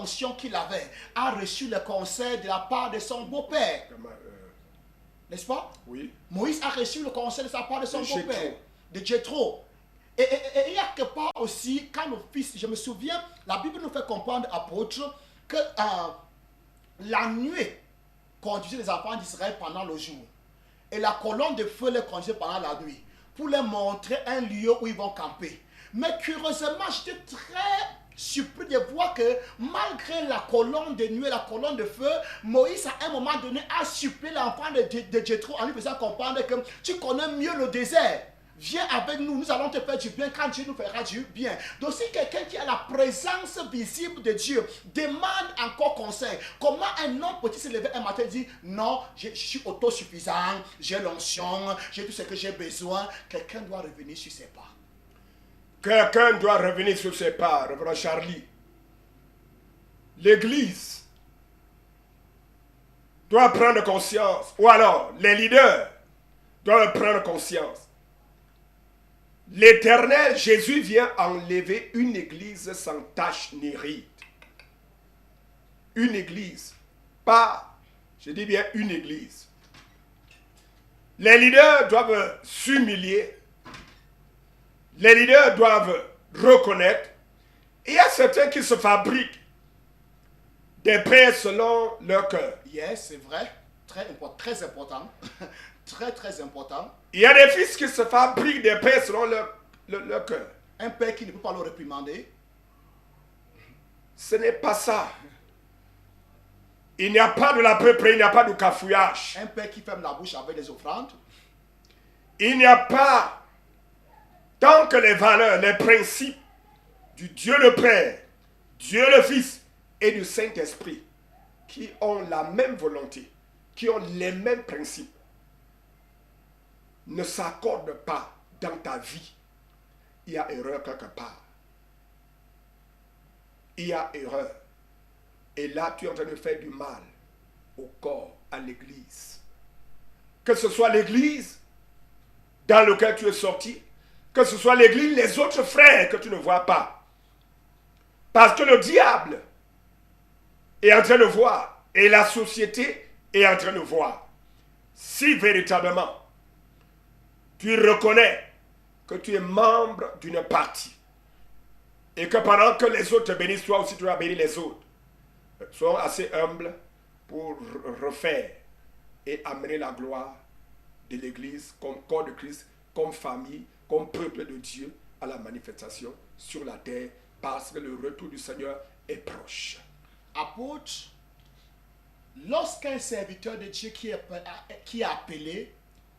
l'onction qu'il avait, a reçu le conseil de la part de son beau-père. N'est-ce pas? Oui. Moïse a reçu le conseil de sa part de son De beau-père, Jéthro. de Jéthro. Et il y a quelque part aussi, quand le fils, je me souviens, la Bible nous fait comprendre, apôtre, que la nuée conduisait les enfants d'Israël pendant le jour. Et la colonne de feu les conduisait pendant la nuit, pour leur montrer un lieu où ils vont camper. Mais curieusement, j'étais très surpris de voir que malgré la colonne de nuit, la colonne de feu, Moïse à un moment donné a supplié l'enfant de Jéthro en lui faisant comprendre que tu connais mieux le désert. Viens avec nous, nous allons te faire du bien quand Dieu nous fera du bien. Donc si quelqu'un qui a la présence visible de Dieu demande encore conseil, comment un homme peut-il se lever un matin et dire non, je suis autosuffisant, j'ai l'onction, j'ai tout ce que j'ai besoin. Quelqu'un doit revenir sur ses pas. Quelqu'un doit revenir sur ses pas, Révérend Charlie. L'Église doit prendre conscience, ou alors les leaders doivent prendre conscience. L'Éternel, Jésus vient enlever une église sans tache ni ride. Une église, pas, je dis bien une église. Les leaders doivent s'humilier. Les leaders doivent reconnaître. Il y a certains qui se fabriquent des pères selon leur cœur. Yes, c'est vrai. Très important. Très important. Très important. Il y a des fils qui se fabriquent des pères selon leur cœur. Un père qui ne peut pas le réprimander. Ce n'est pas ça. Il n'y a pas de la peu près, il n'y a pas de cafouillage. Un père qui ferme la bouche avec des offrandes. Il n'y a pas, tant que les valeurs, les principes du Dieu le Père, Dieu le Fils et du Saint-Esprit qui ont la même volonté, qui ont les mêmes principes, ne s'accordent pas dans ta vie, il y a erreur quelque part. Il y a erreur. Et là, tu es en train de faire du mal au corps, à l'église. Que ce soit l'église dans laquelle tu es sorti, que ce soit l'église, les autres frères que tu ne vois pas. Parce que le diable est en train de voir, et la société est en train de voir. Si véritablement tu reconnais que tu es membre d'une partie, et que pendant que les autres te bénissent, toi aussi tu vas bénir les autres, soyons assez humbles pour refaire et amener la gloire de l'Église comme corps de Christ, comme famille, comme peuple de Dieu à la manifestation sur la terre, parce que le retour du Seigneur est proche. Apôtre, lorsqu'un serviteur de Dieu qui est appelé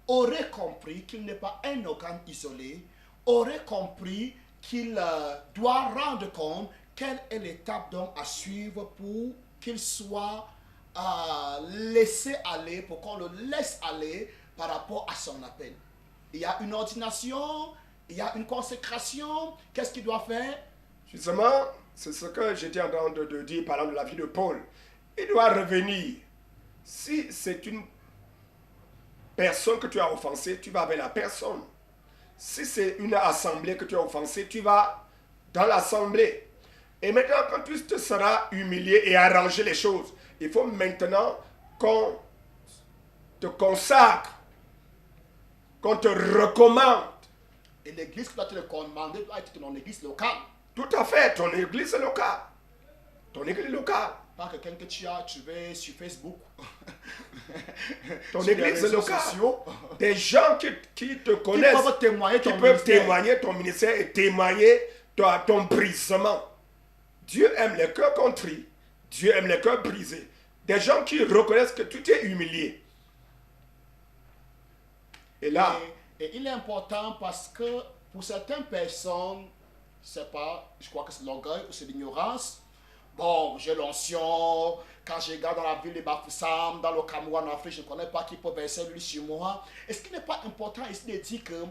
aurait compris qu'il n'est pas un organe isolé, aurait compris qu'il doit rendre compte quelle est l'étape donc à suivre pour qu'il soit laissé aller, pour qu'on le laisse aller par rapport à son appel. Il y a une ordination, il y a une consécration. Qu'est-ce qu'il doit faire? Justement, c'est ce que j'étais en train de dire parlant de la vie de Paul. Il doit revenir. Si c'est une personne que tu as offensée, tu vas avec la personne. Si c'est une assemblée que tu as offensée, tu vas dans l'assemblée. Et maintenant, quand tu te seras humilié et arrangé les choses, il faut maintenant qu'on te consacre, qu'on te recommande. Et l'église qui doit te le commander doit être ton église locale. Tout à fait, ton église locale. Ton église locale. Pas quelqu'un que tu as trouvé sur Facebook. Ton sur église locale. Sociaux. Des gens qui te connaissent, qui peuvent témoigner qui ton peuvent ministère. témoigner ton ministère et témoigner ton brisement. Dieu aime les cœurs contrits. Dieu aime les cœurs brisés. Des gens qui reconnaissent que tu t'es humilié. Et là, et il est important parce que pour certaines personnes, je sais pas, je crois que c'est l'orgueil ou c'est l'ignorance. Bon, j'ai l'onction, quand je regarde dans la ville de Bafoussam, dans le Cameroun, en Afrique, je ne connais pas qui peut verser lui sur moi. Est-ce qu'il n'est pas important ici de dire que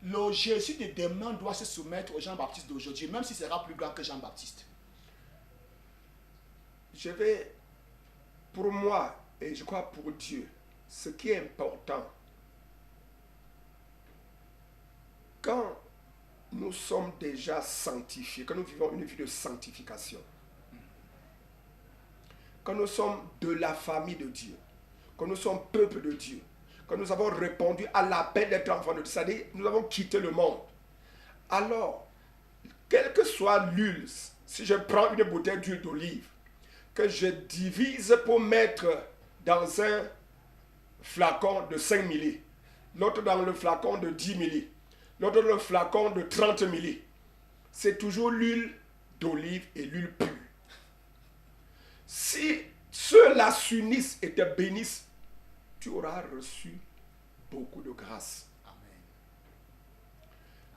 le Jésus de demain doit se soumettre au Jean-Baptiste d'aujourd'hui, même s'il sera plus grand que Jean-Baptiste? je vais, pour moi, et je crois pour Dieu, ce qui est important, quand nous sommes déjà sanctifiés, quand nous vivons une vie de sanctification, que nous sommes de la famille de Dieu, que nous sommes peuple de Dieu, que nous avons répondu à l'appel d'être enfants de Dieu, c'est-à-dire nous avons quitté le monde, alors, quelle que soit l'huile, si je prends une bouteille d'huile d'olive, que je divise pour mettre dans un flacon de 5 milli, l'autre dans le flacon de 10 milli, l'autre dans le flacon de 30 milli, c'est toujours l'huile d'olive et l'huile pure. Si ceux-là s'unissent et te bénissent, tu auras reçu beaucoup de grâce. Amen.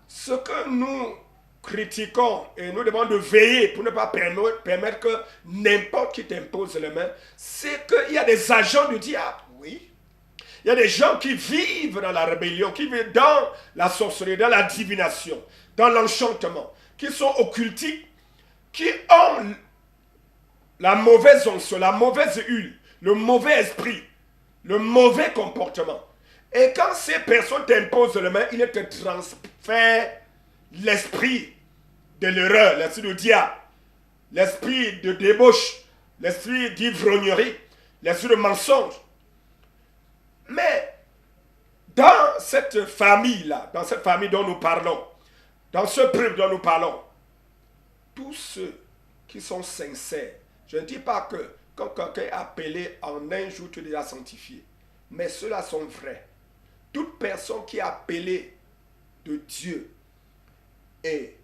Ce que nous critiquons et nous demandons de veiller pour ne pas permettre que n'importe qui t'impose les mains, c'est qu'il y a des agents du diable. Oui. Il y a des gens qui vivent dans la rébellion, qui vivent dans la sorcellerie, dans la divination, dans l'enchantement, qui sont occultiques, qui ont la mauvaise onction, la mauvaise huile, le mauvais esprit, le mauvais comportement. Et quand ces personnes t'imposent les mains, ils te transfèrent l'esprit de l'erreur, l'esprit du diable, l'esprit de débauche, l'esprit d'ivrognerie, l'esprit de mensonge. Mais dans cette famille-là, dans cette famille dont nous parlons, dans ce peuple dont nous parlons, tous ceux qui sont sincères, je ne dis pas que quand quelqu'un est appelé en un jour, tu es déjà sanctifié, mais ceux-là sont vrais. Toute personne qui est appelée de Dieu est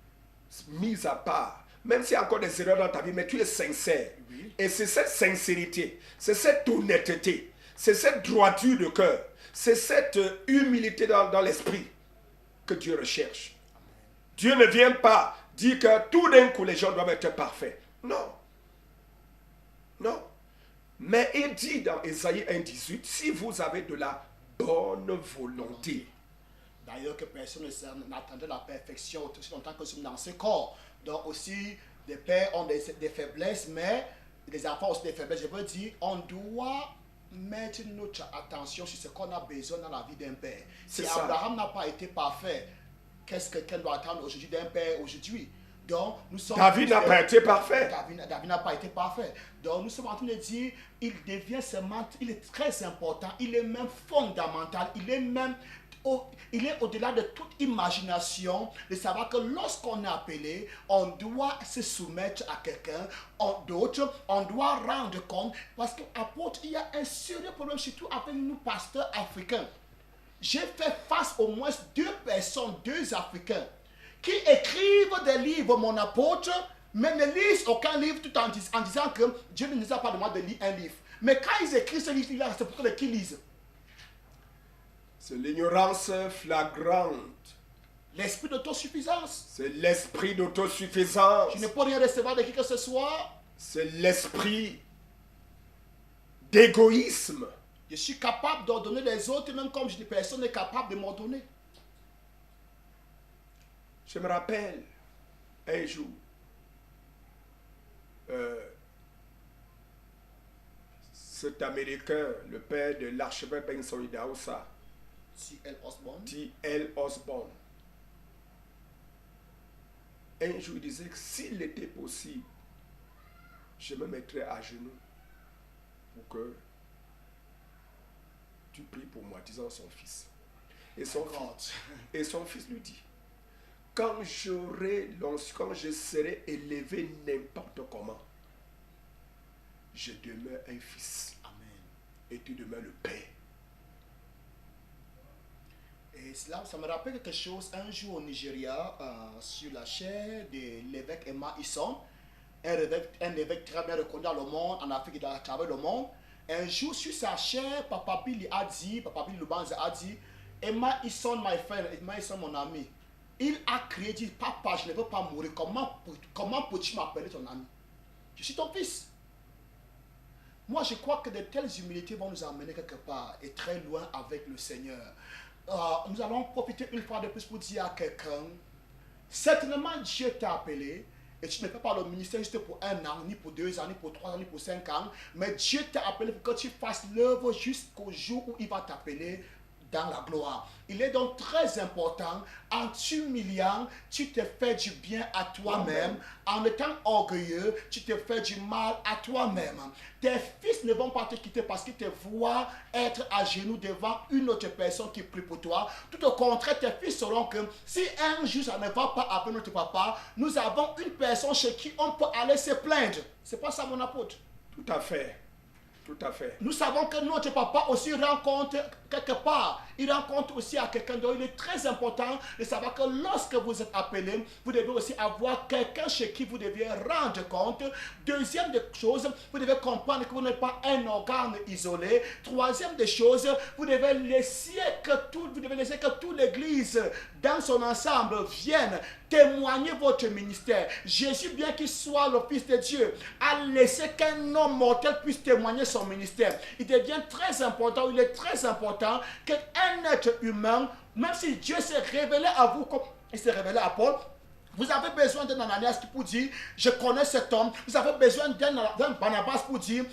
mise à part, même s'il y a encore des erreurs dans ta vie, mais tu es sincère. Oui. Et c'est cette sincérité, c'est cette honnêteté, c'est cette droiture de cœur, c'est cette humilité dans l'esprit que Dieu recherche. Dieu ne vient pas dire que tout d'un coup les gens doivent être parfaits. Non. Non. Mais il dit dans Ésaïe 1,18, si vous avez de la bonne volonté. D'ailleurs, que personne n'attendait la perfection aussi longtemps que nous sommes dans ce corps. Donc aussi, les pères ont des faiblesses, mais les enfants ont aussi des faiblesses. Je veux dire, on doit mettre notre attention sur ce qu'on a besoin dans la vie d'un père. Si Abraham n'a pas été parfait, qu'est-ce que quelqu'un doit attendre aujourd'hui d'un père aujourd'hui? Donc, nous sommes David n'a pas été parfait. David n'a pas été parfait. Donc, nous sommes en train de dire, il devient seulement, il est très important, il est même fondamental, il est au-delà de toute imagination de savoir que lorsqu'on est appelé, on doit se soumettre à quelqu'un d'autre, on doit rendre compte, parce qu'apôtre, il y a un sérieux problème, surtout avec nous pasteurs africains. J'ai fait face au moins 2 personnes, 2 Africains, qui écrivent des livres, mon apôtre, mais ne lisent aucun livre tout en disant que Dieu ne nous a pas demandé de lire un livre. Mais quand ils écrivent ce livre-là, c'est pour qui lisent. C'est l'ignorance flagrante. L'esprit d'autosuffisance. C'est l'esprit d'autosuffisance. Je ne peux rien recevoir de qui que ce soit. C'est l'esprit d'égoïsme. Je suis capable d'ordonner les autres, même comme personne n'est capable de m'ordonner. Je me rappelle un jour, cet Américain, le père de l'archevêque Benson Idahosa, T.L. Osborne. T.L. Osborne, un jour il disait que s'il était possible, je me mettrais à genoux pour que tu pries pour moi, disant son fils. Et son fils lui dit, quand je serai élevé n'importe comment, je demeure un fils. Amen. Et tu demeures le père. Et cela, ça me rappelle quelque chose. Un jour au Nigeria, sur la chaire de l'évêque Emma Ison, un évêque très bien reconnu dans le monde, en Afrique et à travers le monde. Un jour, sur sa chaire, Papa Billy Lubanza a dit, Emma Ison, my friend, Emma Ison, mon ami. Il a crié, dit, papa, je ne veux pas mourir. Comment peux-tu m'appeler ton ami? Je suis ton fils. Moi, je crois que de telles humilités vont nous amener quelque part et très loin avec le Seigneur. Nous allons profiter une fois de plus pour dire à quelqu'un, certainement Dieu t'a appelé et tu ne fais pas le ministère juste pour 1 an, ni pour 2 ans, ni pour 3 ans, ni pour 5 ans, mais Dieu t'a appelé pour que tu fasses l'œuvre jusqu'au jour où il va t'appeler dans la gloire. Il est donc très important, en t'humiliant, tu te fais du bien à toi-même. En étant orgueilleux, tu te fais du mal à toi-même. Tes fils ne vont pas te quitter parce qu'ils te voient être à genoux devant une autre personne qui prie pour toi. Tout au contraire, tes fils sauront que si un jour ça ne va pas avec notre papa, nous avons une personne chez qui on peut aller se plaindre. C'est pas ça, mon apôtre? Tout à fait. Tout à fait. Nous savons que notre papa aussi rencontre quelque part. Il rencontre aussi à quelqu'un d'autre. Il est très important de savoir que lorsque vous êtes appelé, vous devez aussi avoir quelqu'un chez qui vous devez rendre compte. Deuxième des choses, vous devez comprendre que vous n'êtes pas un organe isolé. Troisième des choses, vous devez laisser que toute l'église dans son ensemble vienne témoigner votre ministère. Jésus, bien qu'il soit le Fils de Dieu, a laissé qu'un homme mortel puisse témoigner son ministère. Il devient très important, il est très important qu'un être humain, même si Dieu s'est révélé à vous comme il s'est révélé à Paul, vous avez besoin d'un Ananias qui pour dire, je connais cet homme. Vous avez besoin d'un Barnabas pour dire,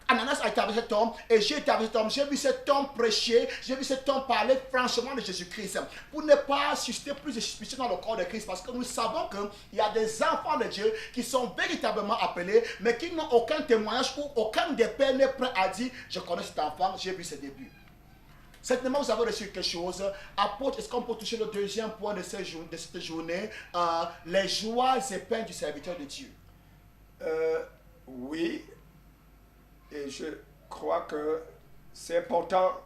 Ananas a été avec cet homme et j'ai été avec cet homme. J'ai vu cet homme prêcher, j'ai vu cet homme parler franchement de Jésus-Christ. Pour ne pas susciter plus de suspicion dans le corps de Christ, parce que nous savons qu'il y a des enfants de Dieu qui sont véritablement appelés, mais qui n'ont aucun témoignage ou aucun des pères n'est prêt à dire, je connais cet enfant, j'ai vu ses débuts. Certainement, vous avez reçu quelque chose. Apôtre, est-ce qu'on peut toucher le deuxième point de cette journée, les joies et peines du serviteur de Dieu? Oui. Et je crois que c'est important.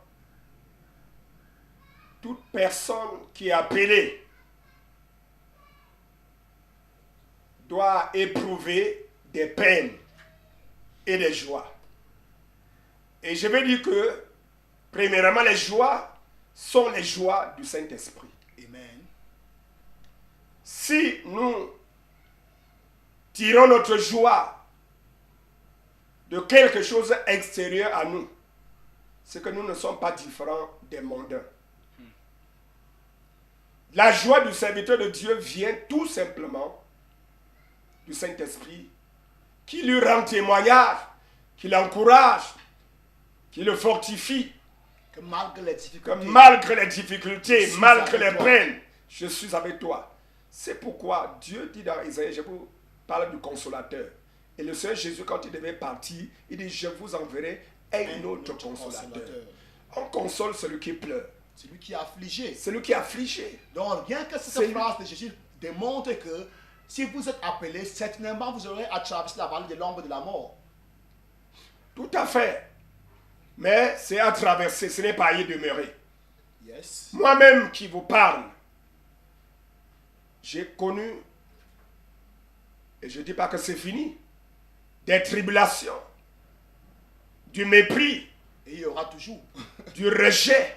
Toute personne qui est appelée doit éprouver des peines et des joies. Et je vais dire que, premièrement, les joies sont les joies du Saint-Esprit. Amen. Si nous tirons notre joie de quelque chose extérieur à nous, c'est que nous ne sommes pas différents des mondains. La joie du serviteur de Dieu vient tout simplement du Saint-Esprit qui lui rend témoignage, qui l'encourage, qui le fortifie. Que malgré les difficultés, malgré les peines, je suis avec toi. C'est pourquoi Dieu dit dans Isaïe, je vous parle du consolateur. Et le Seigneur Jésus, quand il devait partir, il dit, je vous enverrai un autre consolateur. On console celui qui pleure. Celui qui est affligé. Celui qui est affligé. Donc rien que cette phrase de Jésus démontre que si vous êtes appelé, certainement vous aurez à traverser la vallée de l'ombre de la mort. Tout à fait. Mais c'est à traverser, ce n'est pas à y demeurer. Yes. Moi-même qui vous parle, j'ai connu, et je ne dis pas que c'est fini, des tribulations, du mépris, et il y aura toujours, du rejet,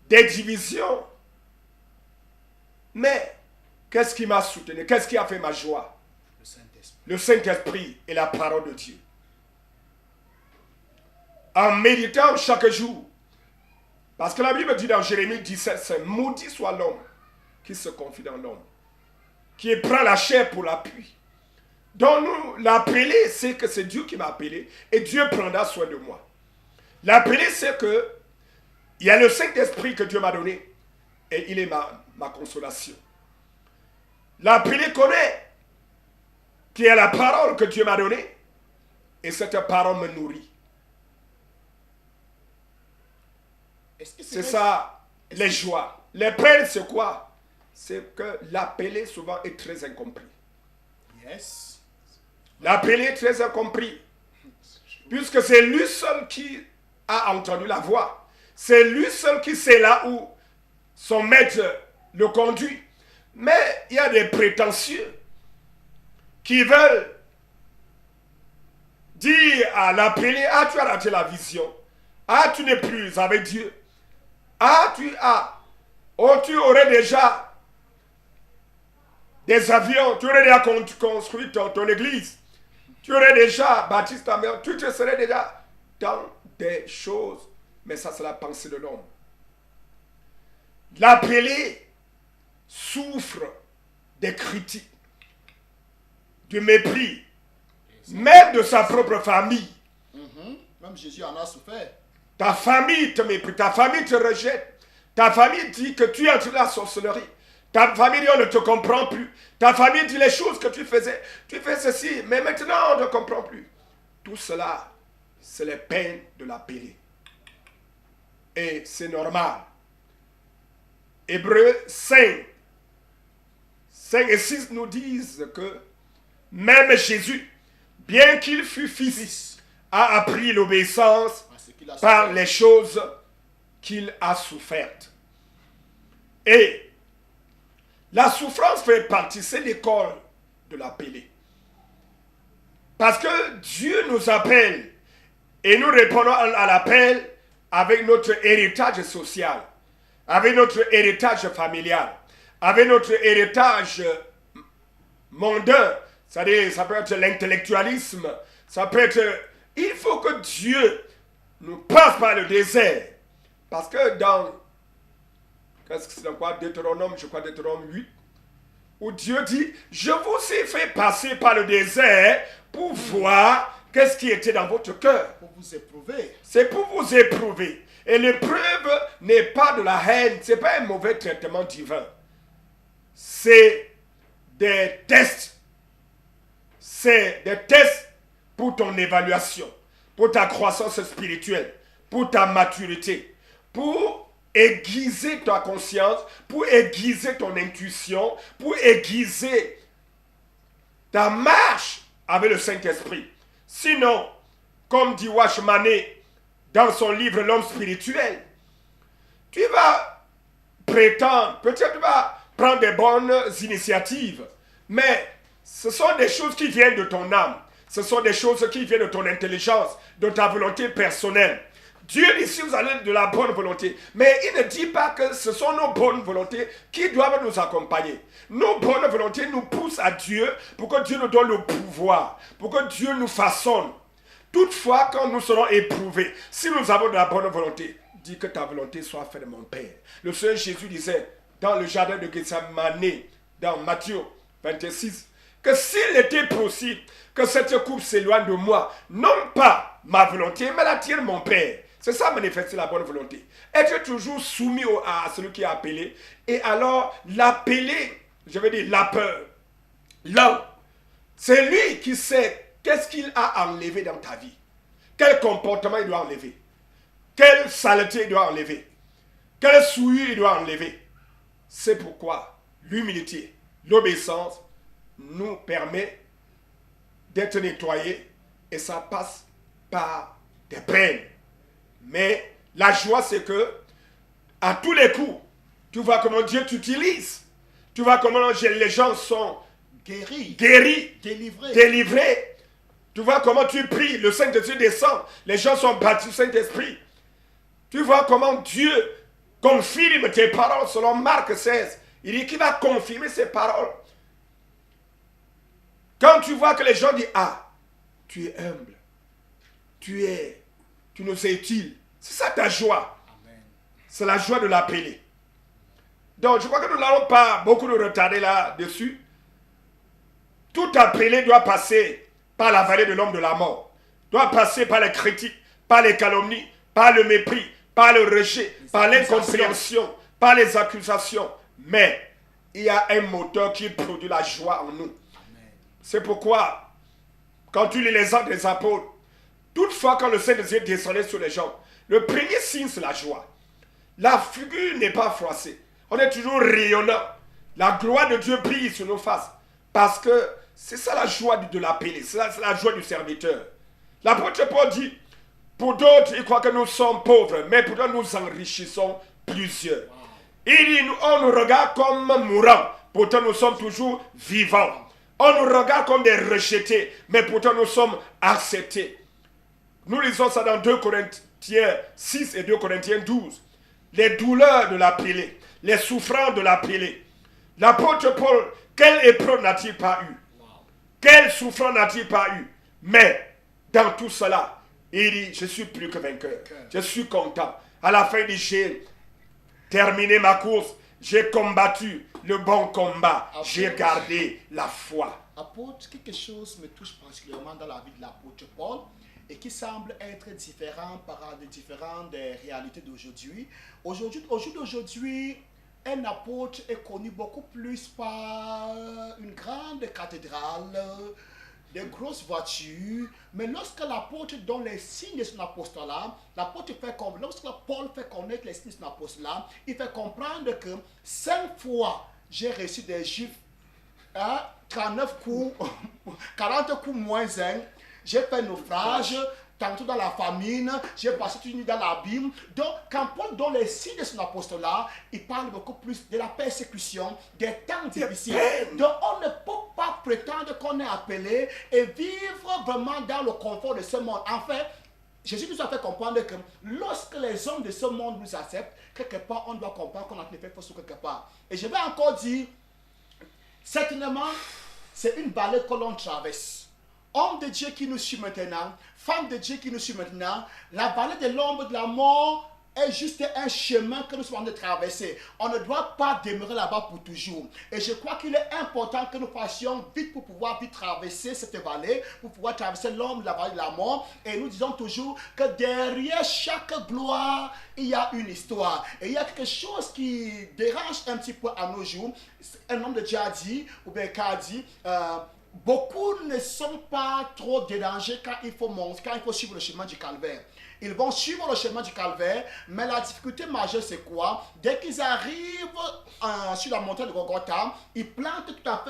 des divisions. Mais qu'est-ce qui m'a soutenu? Qu'est-ce qui a fait ma joie? Le Saint-Esprit et la parole de Dieu. En méditant chaque jour, parce que la Bible dit dans Jérémie 17, c'est maudit soit l'homme qui se confie dans l'homme, qui prend la chair pour l'appui. Donc nous, l'appelé, c'est que c'est Dieu qui m'a appelé et Dieu prendra soin de moi. L'appelé, c'est que il y a le Saint-Esprit que Dieu m'a donné et il est ma consolation. L'appelé connaît qui est la parole que Dieu m'a donnée et cette parole me nourrit. C'est ça, les joies. Les peines, c'est quoi? C'est que l'appelé souvent est très incompris. Yes. L'appelé est très incompris. Puisque c'est lui seul qui a entendu la voix. C'est lui seul qui sait là où son maître le conduit. Mais il y a des prétentieux qui veulent dire à l'appelé, ah, tu as raté la vision. Ah, tu n'es plus avec Dieu. Ah, tu aurais déjà des avions, tu aurais déjà construit ton église. Tu aurais déjà bâti ta maison, tu te serais déjà dans des choses. Mais ça, c'est la pensée de l'homme. L'appelé souffre des critiques, du mépris, même de sa propre famille. Même Jésus en a souffert. Ta famille te méprise, ta famille te rejette. Ta famille dit que tu es entre la sorcellerie. Ta famille dit on ne te comprend plus. Ta famille dit les choses que tu faisais. Tu fais ceci, mais maintenant on ne comprend plus. Tout cela, c'est les peines de la pérille. Et c'est normal. Hébreux 5 et 6 nous disent que même Jésus, bien qu'il fût fils, a appris l'obéissance par les choses qu'il a souffertes. Et la souffrance fait partie, c'est l'école de la pélée. Parce que Dieu nous appelle et nous répondons à l'appel avec notre héritage social, avec notre héritage familial, avec notre héritage mondain. C'est-à-dire, ça peut être l'intellectualisme, ça peut être... Il faut que Dieu nous passe par le désert. Parce que dans... Qu'est-ce que c'est dans quoi? Deutéronome, je crois Deutéronome 8, où Dieu dit, je vous ai fait passer par le désert pour voir qu'est-ce qui était dans votre cœur. Pour vous éprouver. C'est pour vous éprouver. Et l'épreuve n'est pas de la haine, ce n'est pas un mauvais traitement divin. C'est des tests. C'est des tests pour ton évaluation, pour ta croissance spirituelle, pour ta maturité, pour aiguiser ta conscience, pour aiguiser ton intuition, pour aiguiser ta marche avec le Saint-Esprit. Sinon, comme dit Washmané dans son livre L'homme spirituel, tu vas prétendre, peut-être tu vas prendre des bonnes initiatives, mais ce sont des choses qui viennent de ton âme, ce sont des choses qui viennent de ton intelligence, de ta volonté personnelle. Dieu dit si vous allez de la bonne volonté, mais il ne dit pas que ce sont nos bonnes volontés qui doivent nous accompagner. Nos bonnes volontés nous poussent à Dieu pour que Dieu nous donne le pouvoir, pour que Dieu nous façonne. Toutefois, quand nous serons éprouvés, si nous avons de la bonne volonté, dis que ta volonté soit faite, mon Père. Le Seigneur Jésus disait dans le jardin de Gethsemane, dans Matthieu 26, que s'il était possible que cette coupe s'éloigne de moi, non pas ma volonté, mais la tienne, mon Père. C'est ça manifester la bonne volonté. Être toujours soumis à celui qui est appelé. Et alors, l'appelé, je veux dire la peur, l'homme, c'est lui qui sait qu'est-ce qu'il a enlevé dans ta vie. Quel comportement il doit enlever. Quelle saleté il doit enlever. Quelle souillure il doit enlever. C'est pourquoi l'humilité, l'obéissance nous permet d'être nettoyés. Et ça passe par des peines. Mais la joie, c'est que à tous les coups, tu vois comment Dieu t'utilise. Tu vois comment les gens sont guéris, délivrés. Tu vois comment tu pries, le Saint-Esprit descend. Les gens sont baptisés du Saint-Esprit. Tu vois comment Dieu confirme tes paroles selon Marc 16. Il dit qu'il va confirmer ses paroles. Quand tu vois que les gens disent, ah, tu es humble, tu nous es utile. C'est ça ta joie. C'est la joie de l'appelé. Donc, je crois que nous n'allons pas beaucoup nous retarder là-dessus. Tout appelé doit passer par la vallée de l'homme de la mort. Doit passer par les critiques, par les calomnies, par le mépris, par le rejet, par l'incompréhension, par les accusations. Mais il y a un moteur qui produit la joie en nous. C'est pourquoi, quand tu lis les actes des apôtres, toutefois quand le Saint-Esprit descendait sur les gens, le premier signe c'est la joie. La figure n'est pas froissée. On est toujours rayonnant. La gloire de Dieu brille sur nos faces. Parce que c'est ça la joie de l'appelé. C'est la joie du serviteur. L'apôtre Paul dit, pour d'autres, ils croient que nous sommes pauvres, mais pourtant nous enrichissons plusieurs. Il dit, on nous regarde comme mourants, pourtant nous sommes toujours vivants. On nous regarde comme des rejetés, mais pourtant nous sommes acceptés. Nous lisons ça dans 2 Corinthiens 6 et 2 Corinthiens 12. Les douleurs de l'appelé, les souffrances de l'appelé. L'apôtre Paul, quelle épreuve n'a-t-il pas eu? Quelle souffrance n'a-t-il pas eu? Mais dans tout cela, il dit, je suis plus que vainqueur. Je suis content. À la fin, il dit, j'ai terminé ma course. J'ai combattu le bon combat. J'ai gardé la foi. Apôtre, quelque chose me touche particulièrement dans la vie de l'apôtre Paul. et qui semble être différent par les différentes réalités d'aujourd'hui. Aujourd'hui, un apôtre est connu beaucoup plus par une grande cathédrale, des grosses voitures, mais lorsque l'apôtre donne les signes de son apostolat, lorsque Paul fait connaître les signes de son apostolat, il fait comprendre que 5 fois j'ai reçu des Juifs, 39 coups, 40 coups moins 1, j'ai fait naufrage, tantôt dans la famine, j'ai passé toute une nuit dans l'abîme. Donc, quand Paul donne les signes de son apostolat, il parle beaucoup plus de la persécution, des temps difficiles. Donc, on ne peut pas prétendre qu'on est appelé et vivre vraiment dans le confort de ce monde. En fait, Jésus nous a fait comprendre que lorsque les hommes de ce monde nous acceptent, quelque part, on doit comprendre qu'on a fait fausse quelque part. Et je vais encore dire, certainement, c'est une vallée que l'on traverse. Homme de Dieu qui nous suit maintenant, femme de Dieu qui nous suit maintenant, la vallée de l'ombre de la mort est juste un chemin que nous sommes en train de traverser. On ne doit pas demeurer là-bas pour toujours. Et je crois qu'il est important que nous fassions vite pour pouvoir vite traverser cette vallée, pour pouvoir traverser l'ombre de la vallée de la mort. Et nous disons toujours que derrière chaque gloire, il y a une histoire. Et il y a quelque chose qui dérange un petit peu à nos jours. Un homme de Dieu a dit, ou bien qu'a dit, beaucoup ne sont pas trop dérangés quand il faut suivre le chemin du calvaire. Ils vont suivre le chemin du calvaire, mais la difficulté majeure c'est quoi? Dès qu'ils arrivent sur la montagne de Golgotha, ils plantent tout à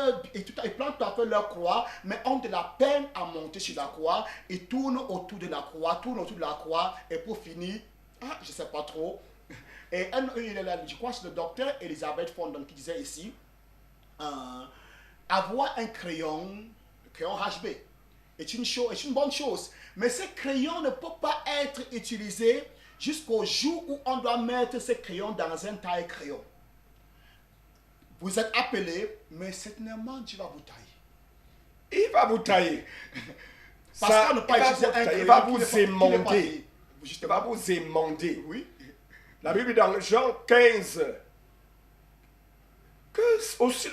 fait leur croix, mais ont de la peine à monter sur la croix. Ils tournent autour de la croix, et pour finir, je ne sais pas trop. Et je crois que c'est le docteur Elizabeth Fondon qui disait ici, avoir un crayon HB est une bonne chose. Mais ce crayon ne peut pas être utilisé jusqu'au jour où on doit mettre ce crayon dans un taille crayon. Vous êtes appelé, mais certainement Dieu va vous tailler. Il va vous tailler. Parce qu'on ne peut pas utiliser un crayon. Il va vous émonder. Il va vous émonder. Oui. La Bible dans Jean 15. Que aussi